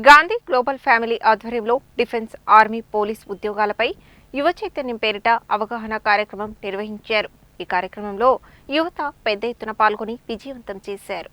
Gandhi global family ఆధ్వర్యంలో defence army police ఉద్యోగాలపై యువ చైతన్యం పేరిట అవగాహన కార్యక్రమం నిర్వహించారు. ఈ కార్యక్రమంలో యువత పెద్ద ఎత్తున పాల్గొని విజయవంతం చేశారు.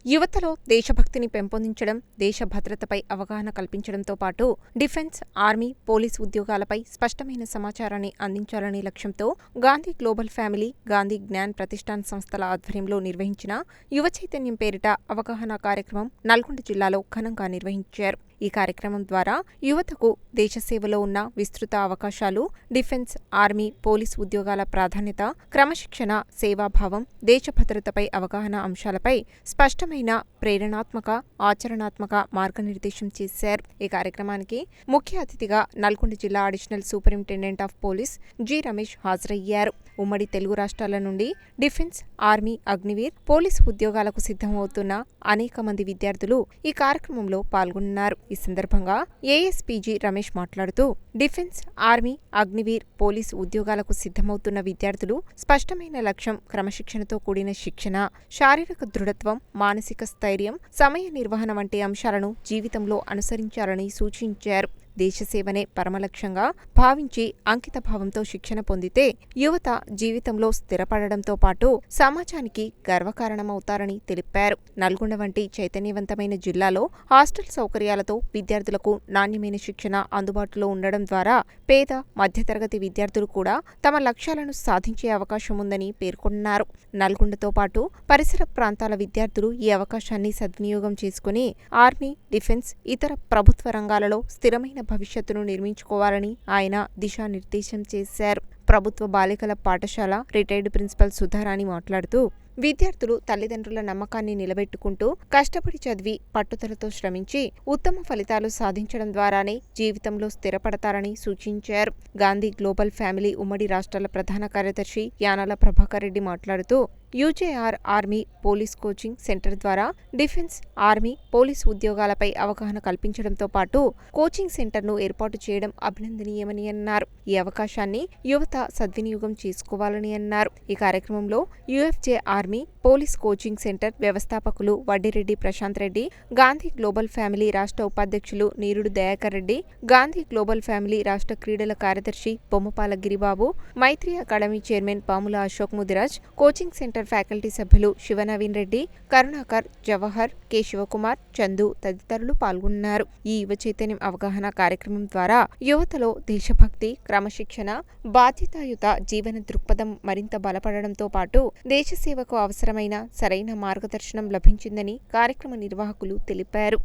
యువతలో దేశభక్తిని పెంపొందించడం, దేశ భద్రతపై అవగాహన కల్పించడంతో పాటు డిఫెన్స్, ఆర్మీ, పోలీస్ ఉద్యోగాలపై స్పష్టమైన సమాచారాన్ని అందించాలనే లక్ష్యంతో గాంధీ గ్లోబల్ ఫ్యామిలీ, గాంధీ జ్ఞాన్ ప్రతిష్టాన్ సంస్థల ఆధ్వర్యంలో నిర్వహించిన యువ చైతన్యం పేరిట అవగాహన కార్యక్రమం నల్గొండ జిల్లాలో ఘనంగా నిర్వహించారు. ఈ కార్యక్రమం ద్వారా యువతకు దేశ సేవలో ఉన్న విస్తృత అవకాశాలు, డిఫెన్స్, ఆర్మీ, పోలీస్ ఉద్యోగాల ప్రాధాన్యత, క్రమశిక్షణ, సేవాభావం, దేశ భద్రతపై అవగాహన అంశాలపై స్పష్టమైన ప్రేరణాత్మక, ఆచరణాత్మక మార్గనిర్దేశం చేశారు. ఈ కార్యక్రమానికి ముఖ్య అతిథిగా నల్గొండ జిల్లా additional superintendent of police G Ramesh హాజరయ్యారు. ఉమ్మడి తెలుగు రాష్ట్రాల నుండి డిఫెన్స్, ఆర్మీ, అగ్నివీర్, పోలీసు ఉద్యోగాలకు సిద్ధమవుతున్న అనేక మంది విద్యార్థులు ఈ కార్యక్రమంలో పాల్గొన్నారు. ఈ సందర్భంగా ఏఎస్పీజీ రమేష్ మాట్లాడుతూ, డిఫెన్స్, ఆర్మీ, అగ్నివీర్, పోలీసు ఉద్యోగాలకు సిద్ధమవుతున్న విద్యార్థులు స్పష్టమైన లక్ష్యం, క్రమశిక్షణతో కూడిన శిక్షణ, శారీరక దృఢత్వం, మానసిక స్థైర్యం, సమయ నిర్వహణ వంటి అంశాలను జీవితంలో అనుసరించాలని సూచించారు. దేశసేవనే పరమలక్ష్యంగా భావించి అంకితభావంతో శిక్షణ పొందితే యువత జీవితంలో స్థిరపడడంతో పాటు సమాజానికి గర్వకారణమవుతారని తెలిపారు. నల్గొండ వంటి చైతన్యవంతమైన జిల్లాలో హాస్టల్ సౌకర్యాలతో విద్యార్థులకు నాణ్యమైన శిక్షణ అందుబాటులో ఉండడం ద్వారా పేద, మధ్యతరగతి విద్యార్థులు కూడా తమ లక్ష్యాలను సాధించే అవకాశం ఉందని పేర్కొన్నారు. నల్గొండతో పాటు పరిసర ప్రాంతాల విద్యార్థులు ఈ అవకాశాన్ని సద్వినియోగం చేసుకుని ఆర్మీ, డిఫెన్స్, ఇతర ప్రభుత్వ రంగాలలో స్థిరమైన భవిష్యత్తును నిర్మించుకోవాలని ఆయన దిశానిర్దేశం చేశారు. ప్రభుత్వ బాలికల పాఠశాల రిటైర్డ్ ప్రిన్సిపల్ సుధారాణి మాట్లాడుతూ, విద్యార్థులు తల్లిదండ్రుల నమ్మకాన్ని నిలబెట్టుకుంటూ కష్టపడి చదివి పట్టుదలతో శ్రమించి ఉత్తమ ఫలితాలు సాధించడం ద్వారానే జీవితంలో స్థిరపడతారని సూచించారు. గాంధీ గ్లోబల్ ఫ్యామిలీ ఉమ్మడి రాష్ట్రాల ప్రధాన కార్యదర్శి యానాల ప్రభాకర్ రెడ్డి మాట్లాడుతూ, యూజేఆర్ ఆర్మీ పోలీస్ కోచింగ్ సెంటర్ ద్వారా డిఫెన్స్, ఆర్మీ, పోలీస్ ఉద్యోగాలపై అవగాహన కల్పించడంతో పాటు కోచింగ్ సెంటర్ను ఏర్పాటు చేయడం అభినందనీయమని అన్నారు. ఈ అవకాశాన్ని యువత సద్వినియోగం చేసుకోవాలని అన్నారు. ఈ కార్యక్రమంలో UFJ army police coaching centre వ్యవస్థాపకులు వడ్డిరెడ్డి ప్రశాంత్ రెడ్డి, గాంధీ గ్లోబల్ ఫ్యామిలీ రాష్ట్ర ఉపాధ్యక్షులు నీరుడు దయాకర్ రెడ్డి, గాంధీ గ్లోబల్ ఫ్యామిలీ రాష్ట్ర క్రీడల కార్యదర్శి Bommapala Giribabu, Maitri academy chairman Pamula Ashok Mudiraj, coaching centre faculty సభ్యులు శివనవీన్ రెడ్డి, కరుణాకర్, జవహర్, కె శివకుమార్, చందు తదితరులు పాల్గొన్నారు. ఈ యువ చైతన్యం అవగాహన కార్యక్రమం ద్వారా యువతలో దేశభక్తి, క్రమశిక్షణ, బాధ్యతాయుత జీవన దృక్పథం మరింత బలపడడంతో పాటు దేశ సేవకు అవసరమైన సరైన మార్గదర్శనం లభించిందని కార్యక్రమ నిర్వాహకులు తెలిపారు.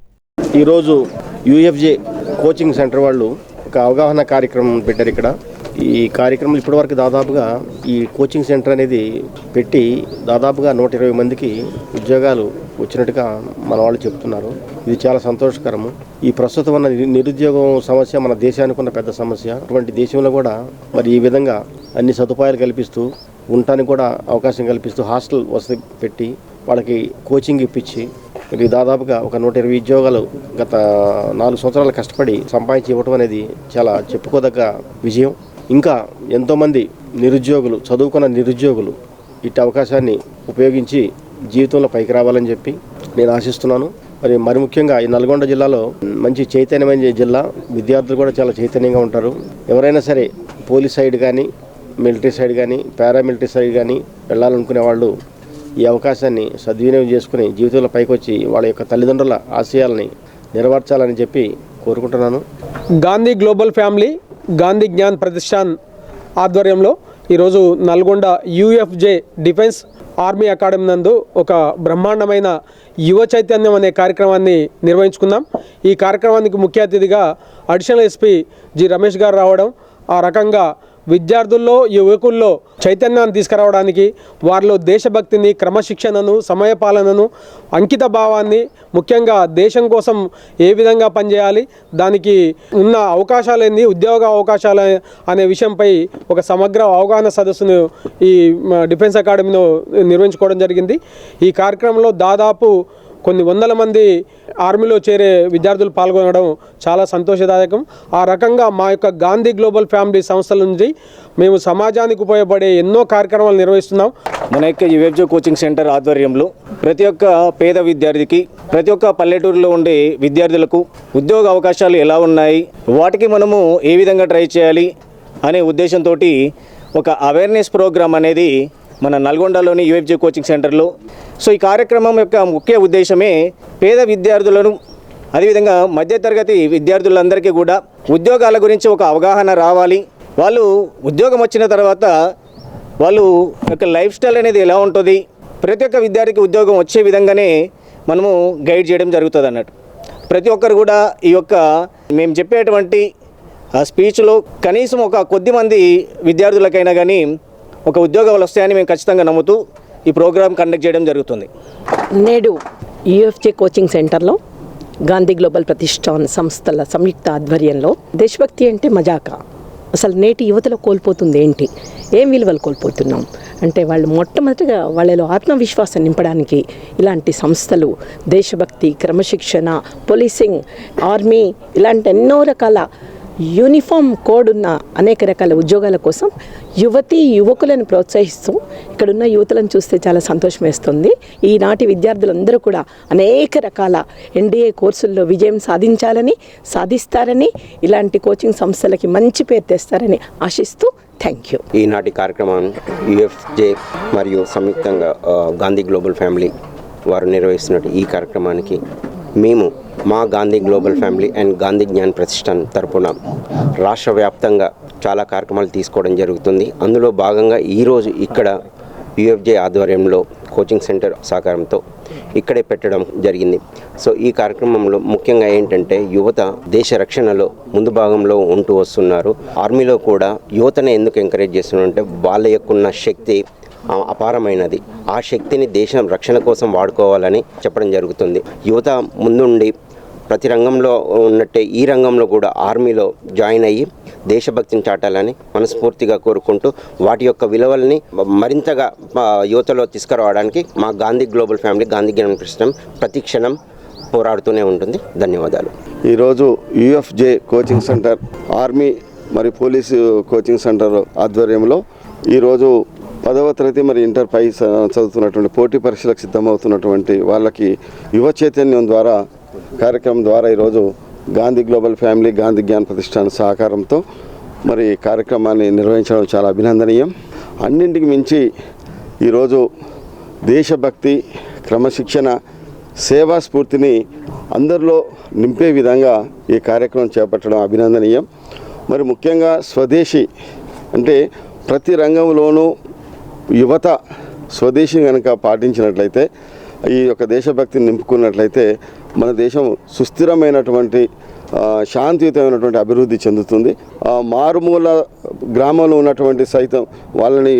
ఈరోజు యూఎఫ్జే కోచింగ్ సెంటర్ వాళ్ళు ఒక అవగాహన కార్యక్రమం పెట్టారు. ఇక్కడ ఈ కార్యక్రమం ఇప్పటివరకు దాదాపుగా ఈ కోచింగ్ సెంటర్ అనేది పెట్టి దాదాపుగా 120 మందికి ఉద్యోగాలు వచ్చినట్టుగా మన వాళ్ళు చెప్తున్నారు. ఇది చాలా సంతోషకరము. ఈ ప్రస్తుతం ఉన్న నిరుద్యోగం సమస్య మన దేశానికి ఉన్న పెద్ద సమస్య. అటువంటి దేశంలో కూడా మరి ఈ విధంగా అన్ని సదుపాయాలు కల్పిస్తూ ఉండటానికి కూడా అవకాశం కల్పిస్తూ హాస్టల్ వసతి పెట్టి వాళ్ళకి కోచింగ్ ఇప్పించి మరి దాదాపుగా ఒక 120 ఉద్యోగాలు గత 4 సంవత్సరాలు కష్టపడి సంపాదించి ఇవ్వటం అనేది చాలా చెప్పుకోదగ్గ విజయం. ఇంకా ఎంతోమంది నిరుద్యోగులు, చదువుకున్న నిరుద్యోగులు ఇట్టి అవకాశాన్ని ఉపయోగించి జీవితంలో పైకి రావాలని చెప్పి నేను ఆశిస్తున్నాను. మరి ముఖ్యంగా ఈ నల్గొండ జిల్లాలో మంచి చైతన్యమైన జిల్లా, విద్యార్థులు కూడా చాలా చైతన్యంగా ఉంటారు. ఎవరైనా సరే పోలీస్ సైడ్ కానీ, మిలిటరీ సైడ్ కానీ, పారామిలిటరీ సైడ్ కానీ వెళ్ళాలనుకునే వాళ్ళు ఈ అవకాశాన్ని సద్వినియోగం చేసుకుని జీవితంలో పైకి వచ్చి వాళ్ళ యొక్క తల్లిదండ్రుల ఆశయాలని నెరవేర్చాలని చెప్పి కోరుకుంటున్నాను. గాంధీ గ్లోబల్ ఫ్యామిలీ, గాంధీ జ్ఞాన్ ప్రతిష్టాన్ ఆధ్వర్యంలో ఈరోజు Nalgonda UFJ defence army academy నందు ఒక బ్రహ్మాండమైన యువ చైతన్యం అనే కార్యక్రమాన్ని నిర్వహించుకుందాం. ఈ కార్యక్రమానికి ముఖ్య అతిథిగా అడిషనల్ ఎస్పీ జి రమేష్ గారు రావడం, ఆ రకంగా విద్యార్థుల్లో, యువకుల్లో చైతన్యాన్ని తీసుకురావడానికి, వారిలో దేశభక్తిని, క్రమశిక్షణను, సమయపాలనను, అంకిత భావాన్ని, ముఖ్యంగా దేశం కోసం ఏ విధంగా పనిచేయాలి, దానికి ఉన్న అవకాశాలు ఏంది, ఉద్యోగ అవకాశాలు అనే విషయంపై ఒక సమగ్ర అవగాహన సదస్సును ఈ డిఫెన్స్ అకాడమీలో నిర్వహించుకోవడం జరిగింది. ఈ కార్యక్రమంలో దాదాపు కొన్ని వందల మంది ఆర్మీలో చేరే విద్యార్థులు పాల్గొనడం చాలా సంతోషదాయకం. ఆ రకంగా మా యొక్క గాంధీ గ్లోబల్ ఫ్యామిలీ సంస్థల నుంచి మేము సమాజానికి ఉపయోగపడే ఎన్నో కార్యక్రమాలు నిర్వహిస్తున్నాం. మన యొక్క యుఎఫ్జే కోచింగ్ సెంటర్ ఆధ్వర్యంలో ప్రతి ఒక్క పేద విద్యార్థికి, ప్రతి ఒక్క పల్లెటూరులో ఉండే విద్యార్థులకు ఉద్యోగ అవకాశాలు ఎలా ఉన్నాయి, వాటికి మనము ఏ విధంగా ట్రై చేయాలి అనే ఉద్దేశంతో ఒక అవేర్నెస్ ప్రోగ్రామ్ అనేది మన నల్గొండలోని యుఎఫ్జే కోచింగ్ సెంటర్లో. సో ఈ కార్యక్రమం యొక్క ముఖ్య ఉద్దేశమే పేద విద్యార్థులను, అదేవిధంగా మధ్యతరగతి విద్యార్థులందరికీ కూడా ఉద్యోగాల గురించి ఒక అవగాహన రావాలి. వాళ్ళు ఉద్యోగం వచ్చిన తర్వాత వాళ్ళు యొక్క లైఫ్ స్టైల్ అనేది ఎలా ఉంటుంది, ప్రతి ఒక్క విద్యార్థికి ఉద్యోగం వచ్చే విధంగానే మనము గైడ్ చేయడం జరుగుతుంది అన్నట్టు. ప్రతి ఒక్కరు కూడా ఈ యొక్క మేము చెప్పేటువంటి స్పీచ్లో కనీసం ఒక కొద్దిమంది విద్యార్థులకైనా కానీ ఒక ఉద్యోగాలు వస్తాయని మేము ఖచ్చితంగా నమ్ముతూ ఈ ప్రోగ్రాం కండక్ట్ చేయడం జరుగుతుంది. నేడు యుఎఫ్జే కోచింగ్ సెంటర్లో గాంధీ గ్లోబల్ ప్రతిష్టాన్ సంస్థల సంయుక్త ఆధ్వర్యంలో దేశభక్తి అంటే మజాకా, అసలు నేటి యువతలో కోల్పోతుంది ఏంటి, ఏం విలువలు కోల్పోతున్నాం అంటే వాళ్ళు మొట్టమొదటిగా వాళ్ళలో ఆత్మవిశ్వాసం నింపడానికి ఇలాంటి సంస్థలు దేశభక్తి, క్రమశిక్షణ, పోలీసింగ్, ఆర్మీ ఇలాంటి ఎన్నో రకాల యూనిఫామ్ కోడ్ ఉన్న అనేక రకాల ఉద్యోగాల కోసం యువకులను ప్రోత్సహిస్తూ ఇక్కడున్న యువతులను చూస్తే చాలా సంతోషం వేస్తుంది. ఈనాటి విద్యార్థులందరూ కూడా అనేక రకాల ఎన్డీఏ కోర్సుల్లో విజయం సాధిస్తారని ఇలాంటి కోచింగ్ సంస్థలకి మంచి పేరు తెస్తారని ఆశిస్తూ థ్యాంక్ యూ. ఈనాటి కార్యక్రమం యుఎఫ్జే మరియు సంయుక్తంగా గాంధీ గ్లోబల్ ఫ్యామిలీ వారు నిర్వహిస్తున్న ఈ కార్యక్రమానికి మేము మా Gandhi global family and Gandhi Gyan Pratishthan తరపున రాష్ట్ర వ్యాప్తంగా చాలా కార్యక్రమాలు తీసుకోవడం జరుగుతుంది. అందులో భాగంగా ఈరోజు ఇక్కడ యుఎఫ్జే ఆధ్వర్యంలో కోచింగ్ సెంటర్ సహకారంతో ఇక్కడే పెట్టడం జరిగింది. సో ఈ కార్యక్రమంలో ముఖ్యంగా ఏంటంటే యువత దేశ రక్షణలో ముందు భాగంలో ఉంటూ వస్తున్నారు. ఆర్మీలో కూడా యువతనే ఎందుకు ఎంకరేజ్ చేస్తున్నారంటే వాళ్ళ యొక్క శక్తి అపారమైనది. ఆ శక్తిని దేశం రక్షణ కోసం వాడుకోవాలని చెప్పడం జరుగుతుంది. యువత ముందుండి ప్రతి రంగంలో ఉన్నట్టే ఈ రంగంలో కూడా ఆర్మీలో జాయిన్ అయ్యి దేశభక్తిని చాటాలని మనస్ఫూర్తిగా కోరుకుంటూ వాటి యొక్క విలువల్ని మరింతగా యువతలో తీసుకురావడానికి మా గాంధీ గ్లోబల్ ఫ్యామిలీ గాంధీ జ్ఞాన ప్రతిష్టాన్ ప్రతి క్షణం పోరాడుతూనే ఉంటుంది. ధన్యవాదాలు. ఈరోజు యుఎఫ్జే కోచింగ్ సెంటర్ ఆర్మీ మరియు పోలీసు కోచింగ్ సెంటర్ ఆధ్వర్యంలో ఈరోజు 10వ తరగతి మరి ఇంటర్ పై చదువుతున్నటువంటి పోటీ పరీక్షలకు సిద్ధమవుతున్నటువంటి వాళ్ళకి యువ చైతన్యం ద్వారా కార్యక్రమం ద్వారా ఈరోజు గాంధీ గ్లోబల్ ఫ్యామిలీ గాంధీ జ్ఞాన ప్రతిష్టాన్ సహకారంతో మరి కార్యక్రమాన్ని నిర్వహించడం చాలా అభినందనీయం. అన్నింటికి మించి ఈరోజు దేశభక్తి, క్రమశిక్షణ, సేవా స్ఫూర్తిని అందరిలో నింపే విధంగా ఈ కార్యక్రమం చేపట్టడం అభినందనీయం. మరి ముఖ్యంగా స్వదేశీ అంటే ప్రతి రంగంలోనూ యువత స్వదేశీ కనుక పాటించినట్లయితే, ఈ యొక్క దేశభక్తిని నింపుకున్నట్లయితే మన దేశం సుస్థిరమైనటువంటి శాంతియుతమైనటువంటి అభివృద్ధి చెందుతుంది. మారుమూల గ్రామంలో ఉన్నటువంటి సైతం వాళ్ళని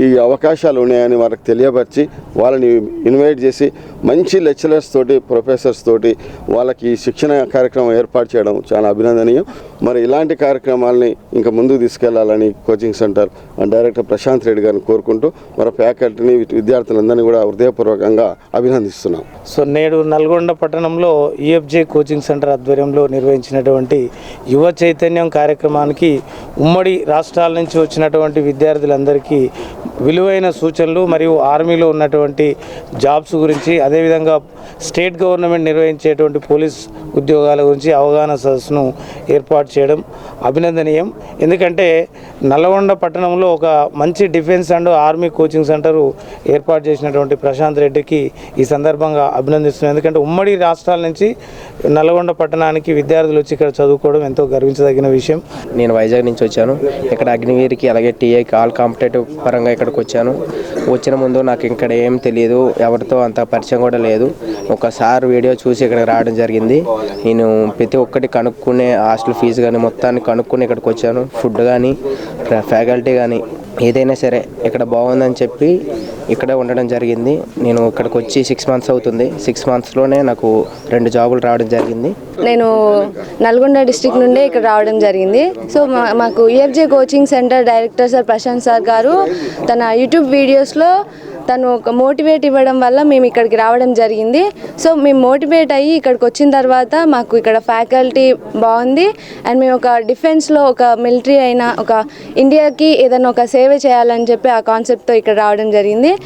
ఈ అవకాశాలు ఉన్నాయని వాళ్ళకి తెలియపరిచి వాళ్ళని ఇన్వైట్ చేసి మంచి లెక్చరర్స్ తోటి, ప్రొఫెసర్స్ తోటి వాళ్ళకి శిక్షణ కార్యక్రమం ఏర్పాటు చేయడం చాలా అభినందనీయం. మరి ఇలాంటి కార్యక్రమాలని ఇంకా ముందుకు తీసుకెళ్లాలని coaching centre director Prashanth Reddy గారిని కోరుకుంటూ మరి ఫ్యాకల్టీని, విద్యార్థులందరినీ కూడా హృదయపూర్వకంగా అభినందిస్తున్నాం. సో నేడు నల్గొండ పట్టణంలో యుఎఫ్జే కోచింగ్ సెంటర్ ఆధ్వర్యంలో నిర్వహించినటువంటి యువ చైతన్యం కార్యక్రమానికి ఉమ్మడి రాష్ట్రాల నుంచి వచ్చినటువంటి విద్యార్థులందరికీ విలువైన సూచనలు మరియు ఆర్మీలో ఉన్నటువంటి జాబ్స్ గురించి, అదేవిధంగా స్టేట్ గవర్నమెంట్ నిర్వహించేటువంటి పోలీస్ ఉద్యోగాల గురించి అవగాహన సదస్సును ఏర్పాటు చేయడం అభినందనీయం. ఎందుకంటే నల్గొండ పట్టణంలో ఒక మంచి defence and army coaching centre ఏర్పాటు చేసినటువంటి ప్రశాంత్ రెడ్డికి ఈ సందర్భంగా అభినందిస్తున్నాను. ఎందుకంటే ఉమ్మడి రాష్ట్రాల నుంచి నల్గొండ పట్టణానికి విద్యార్థులు వచ్చి ఇక్కడ చదువుకోవడం ఎంతో గర్వించదగిన విషయం. నేను వైజాగ్ నుంచి వచ్చాను. ఇక్కడ అగ్నివీర్కి అలాగే టీఐకి ఆల్ కాంపిటేటివ్ పరంగా ఇక్కడికి వచ్చాను. వచ్చిన ముందు నాకు ఇక్కడ ఏం తెలియదు, ఎవరితో అంత పరిచయం కూడా లేదు. ఒకసారి వీడియో చూసి ఇక్కడికి రావడం జరిగింది. నేను ప్రతి ఒక్కటి కనుక్కునే హాస్టల్ ఫీజు కానీ మొత్తాన్ని కనుక్కుని ఇక్కడికి వచ్చాను. ఫుడ్ కానీ ఫ్యాకల్టీ కానీ ఏదైనా సరే ఇక్కడ బాగుందని చెప్పి ఇక్కడే ఉండడం జరిగింది. నేను ఇక్కడికి వచ్చి 6 months అవుతుంది. 6 monthsలోనే నాకు 2 జాబులు రావడం జరిగింది. నేను నల్గొండ డిస్ట్రిక్ట్ నుండి ఇక్కడ రావడం జరిగింది. సో మాకు UFJ coaching centre director sir Prashanth sir garu తన యూట్యూబ్ వీడియోస్లో తను ఒక మోటివేట్ ఇవ్వడం వల్ల మేము ఇక్కడికి రావడం జరిగింది. సో మేము మోటివేట్ అయ్యి ఇక్కడికి వచ్చిన తర్వాత మాకు ఇక్కడ ఫ్యాకల్టీ బాగుంది అండ్ మేము ఒక డిఫెన్స్లో ఒక మిలిటరీ అయినా ఒక ఇండియాకి ఏదైనా ఒక సేవ చేయాలని చెప్పి ఆ కాన్సెప్ట్తో ఇక్కడ రావడం జరిగింది.